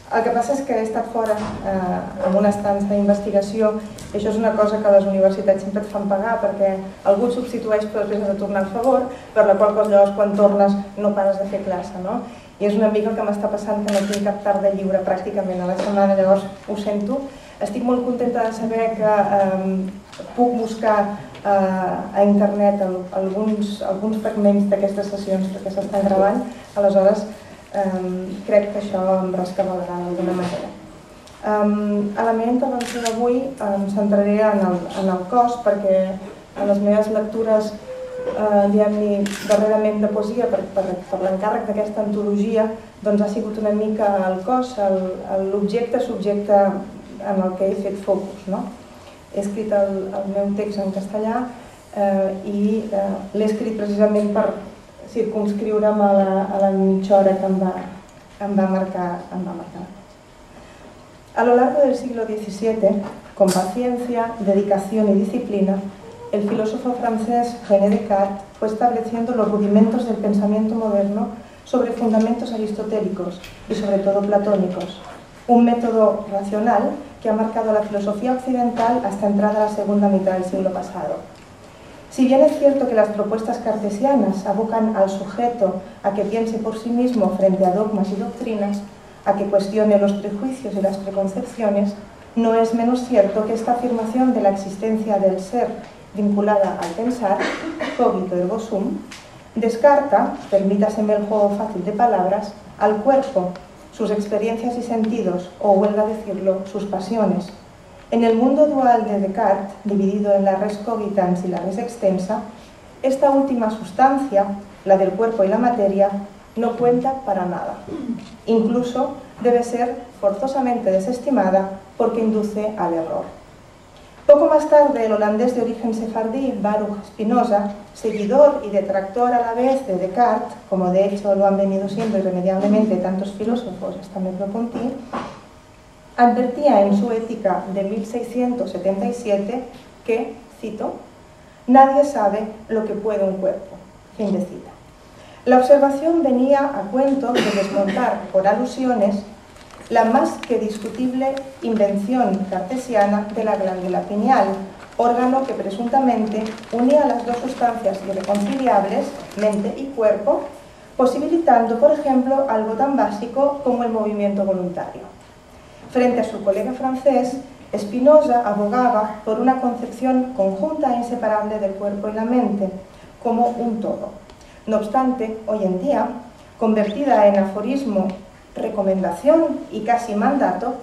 El que passa és que he estat fora amb una estança d'investigació i això és una cosa que les universitats sempre et fan pagar perquè algú et substitueix però després has de tornar al favor, per la qual cosa llavors quan tornes no pares de fer classe, no? I és una mica el que m'està passant, que no tinc cap tarda lliure pràcticament a la setmana, llavors ho sento. Estic molt contenta de saber que puc buscar a internet alguns fragments d'aquestes sessions perquè s'estan gravant, aleshores crec que això em rescabalarà d'alguna manera. A la meva intervenció d'avui em centraré en el cos perquè en les meves lectures darrerament de poesia per l'encàrrec d'aquesta antologia doncs ha sigut una mica el cos, l'objecte-subjecte en el que he fet focus. He escrit el meu text en castellà i l'he escrit precisament per circunscriure'm a la mitja hora que em va marcar. A lo largo del siglo XVII, con paciencia, dedicación y disciplina, el filósofo francés René Descartes fue estableciendo los rudimentos del pensamiento moderno sobre fundamentos aristotélicos y sobre todo platónicos, un método racional que ha marcado la filosofía occidental hasta entrada la segunda mitad del siglo pasado. Si bien es cierto que las propuestas cartesianas abocan al sujeto a que piense por sí mismo frente a dogmas y doctrinas, a que cuestione los prejuicios y las preconcepciones, no es menos cierto que esta afirmación de la existencia del ser vinculada al pensar, cogito ergo sum, descarta, permítaseme el juego fácil de palabras, al cuerpo, sus experiencias y sentidos, o huelga decirlo, sus pasiones. En el mundo dual de Descartes, dividido en la res cogitans y la res extensa, esta última sustancia, la del cuerpo y la materia, no cuenta para nada. Incluso debe ser forzosamente desestimada porque induce al error. Poco más tarde, el holandés de origen sefardí, Baruch Spinoza, seguidor y detractor a la vez de Descartes, como de hecho lo han venido siendo irremediablemente tantos filósofos hasta Merleau-Ponty, advertía en su Ética de 1677 que, cito, «nadie sabe lo que puede un cuerpo». Fin de cita. La observación venía a cuento de desmontar por alusiones la más que discutible invención cartesiana de la glándula pineal, órgano que presuntamente unía las dos sustancias irreconciliables, mente y cuerpo, posibilitando, por ejemplo, algo tan básico como el movimiento voluntario. Frente a su colega francés, Spinoza abogaba por una concepción conjunta e inseparable del cuerpo y la mente, como un todo. No obstante, hoy en día, convertida en aforismo, recomendación y casi mandato,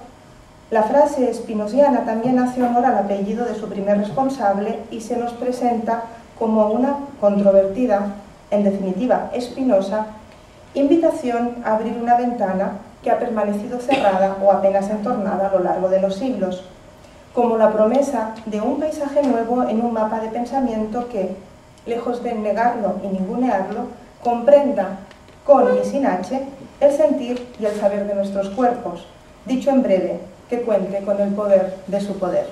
la frase spinoziana también hace honor al apellido de su primer responsable y se nos presenta como una controvertida, en definitiva espinosa, invitación a abrir una ventana que ha permanecido cerrada o apenas entornada a lo largo de los siglos, como la promesa de un paisaje nuevo en un mapa de pensamiento que, lejos de negarlo y ningunearlo, comprenda con y sin H el sentir y el saber de nuestros cuerpos, dicho en breve, que cuente con el poder de su poder.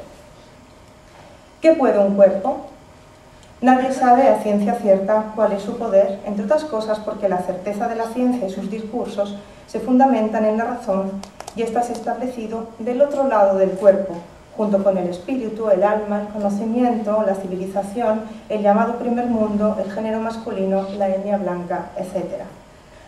¿Qué puede un cuerpo? Nadie sabe a ciencia cierta cuál es su poder, entre otras cosas porque la certeza de la ciencia y sus discursos se fundamentan en la razón y ésta se ha establecido del otro lado del cuerpo, junto con el espíritu, el alma, el conocimiento, la civilización, el llamado primer mundo, el género masculino, la etnia blanca, etc.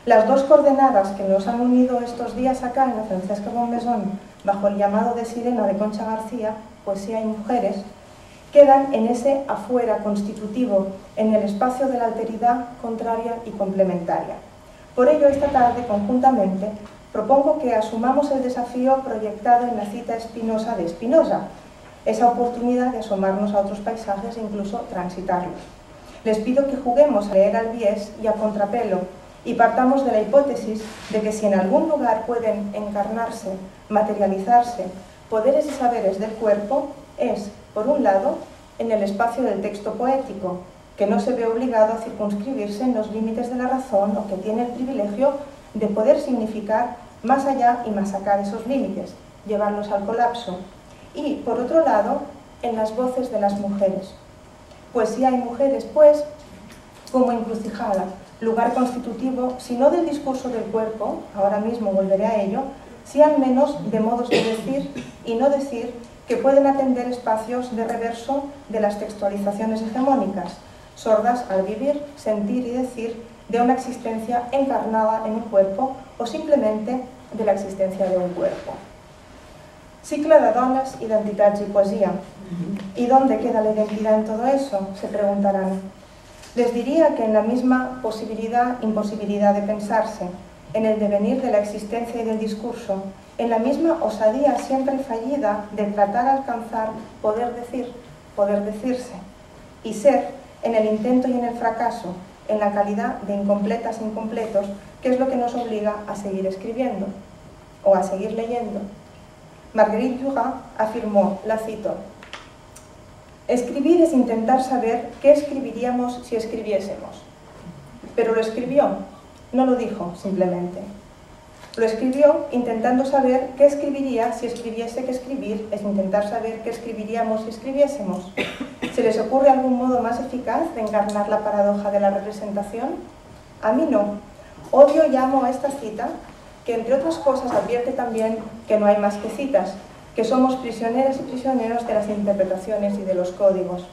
Las dos coordenadas que nos han unido estos días acá en la Francesca Bonmaison, bajo el llamado de sirena de Concha García, Poesía y Mujeres, quedan en ese afuera constitutivo, en el espacio de la alteridad contraria y complementaria. Por ello, esta tarde, conjuntamente, propongo que asumamos el desafío proyectado en la cita espinosa de Spinoza, esa oportunidad de asomarnos a otros paisajes e incluso transitarlos. Les pido que juguemos a leer al bies y a contrapelo, y partamos de la hipótesis de que si en algún lugar pueden encarnarse, materializarse, poderes y saberes del cuerpo, es, por un lado, en el espacio del texto poético, que no se ve obligado a circunscribirse en los límites de la razón o que tiene el privilegio de poder significar más allá y más acá de esos límites, llevarlos al colapso. Y, por otro lado, en las voces de las mujeres. Poesía y mujeres, pues, como encrucijada, lugar constitutivo, si no del discurso del cuerpo, ahora mismo volveré a ello, sí al menos de modos de decir y no decir que pueden atender espacios de reverso de las textualizaciones hegemónicas, sordas al vivir, sentir y decir de una existencia encarnada en un cuerpo o simplemente de la existencia de un cuerpo. Cicle de dones, identitats y poesía. ¿Y dónde queda la identidad en todo eso?, se preguntarán. Les diría que en la misma posibilidad-imposibilidad de pensarse, en el devenir de la existencia y del discurso, en la misma osadía siempre fallida de tratar de alcanzar poder decir, poder decirse, y ser, en el intento y en el fracaso, en la calidad de incompletas e incompletos, que es lo que nos obliga a seguir escribiendo o a seguir leyendo. Marguerite Duras afirmó, la cito: escribir es intentar saber qué escribiríamos si escribiésemos. Pero lo escribió, no lo dijo simplemente. Lo escribió intentando saber qué escribiría si escribiese que escribir es intentar saber qué escribiríamos si escribiésemos. ¿Se les ocurre algún modo más eficaz de encarnar la paradoja de la representación? A mí no. Odio y amo a esta cita, que entre otras cosas advierte también que no hay más que citas, que somos prisioneras y prisioneros de las interpretaciones y de los códigos.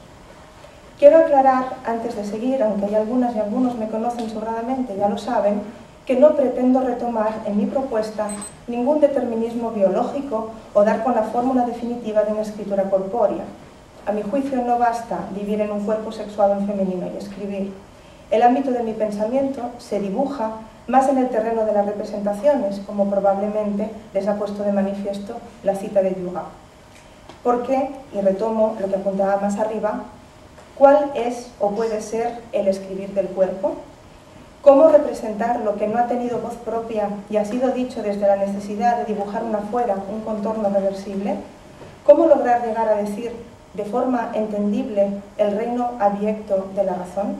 Quiero aclarar, antes de seguir, aunque hay algunas y algunos me conocen sobradamente, ya lo saben, que no pretendo retomar en mi propuesta ningún determinismo biológico o dar con la fórmula definitiva de una escritura corpórea. A mi juicio no basta vivir en un cuerpo sexuado en femenino y escribir. El ámbito de mi pensamiento se dibuja más en el terreno de las representaciones, como probablemente les ha puesto de manifiesto la cita de Duras. ¿Por qué? Y retomo lo que apuntaba más arriba. ¿Cuál es o puede ser el escribir del cuerpo? ¿Cómo representar lo que no ha tenido voz propia y ha sido dicho desde la necesidad de dibujar una fuera, un contorno reversible? ¿Cómo lograr llegar a decir de forma entendible el reino abyecto de la razón?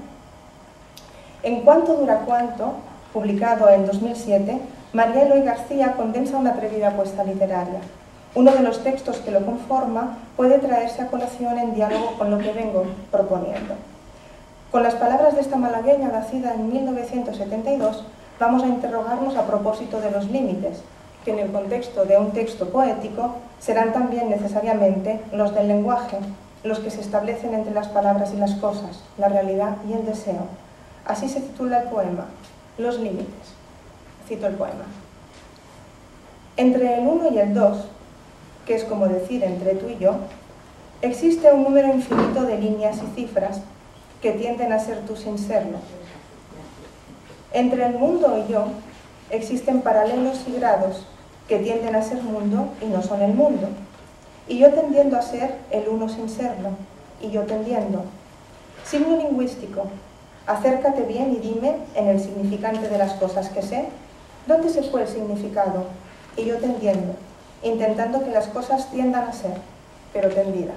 En Cuánto dura cuánto, publicado en 2007, María Eloy García condensa una atrevida apuesta literaria. Uno de los textos que lo conforma puede traerse a colación en diálogo con lo que vengo proponiendo. Con las palabras de esta malagueña nacida en 1972, vamos a interrogarnos a propósito de los límites, que en el contexto de un texto poético serán también necesariamente los del lenguaje, los que se establecen entre las palabras y las cosas, la realidad y el deseo. Así se titula el poema, Los límites. Cito el poema. Entre el 1 y el 2, que es como decir entre tú y yo, existe un número infinito de líneas y cifras que tienden a ser tú sin serlo. Entre el mundo y yo existen paralelos y grados que tienden a ser mundo y no son el mundo. Y yo tendiendo a ser el uno sin serlo, y yo tendiendo. Signo lingüístico. Acércate bien y dime, en el significante de las cosas que sé, ¿dónde se fue el significado? Y yo tendiendo, intentando que las cosas tiendan a ser, pero tendida.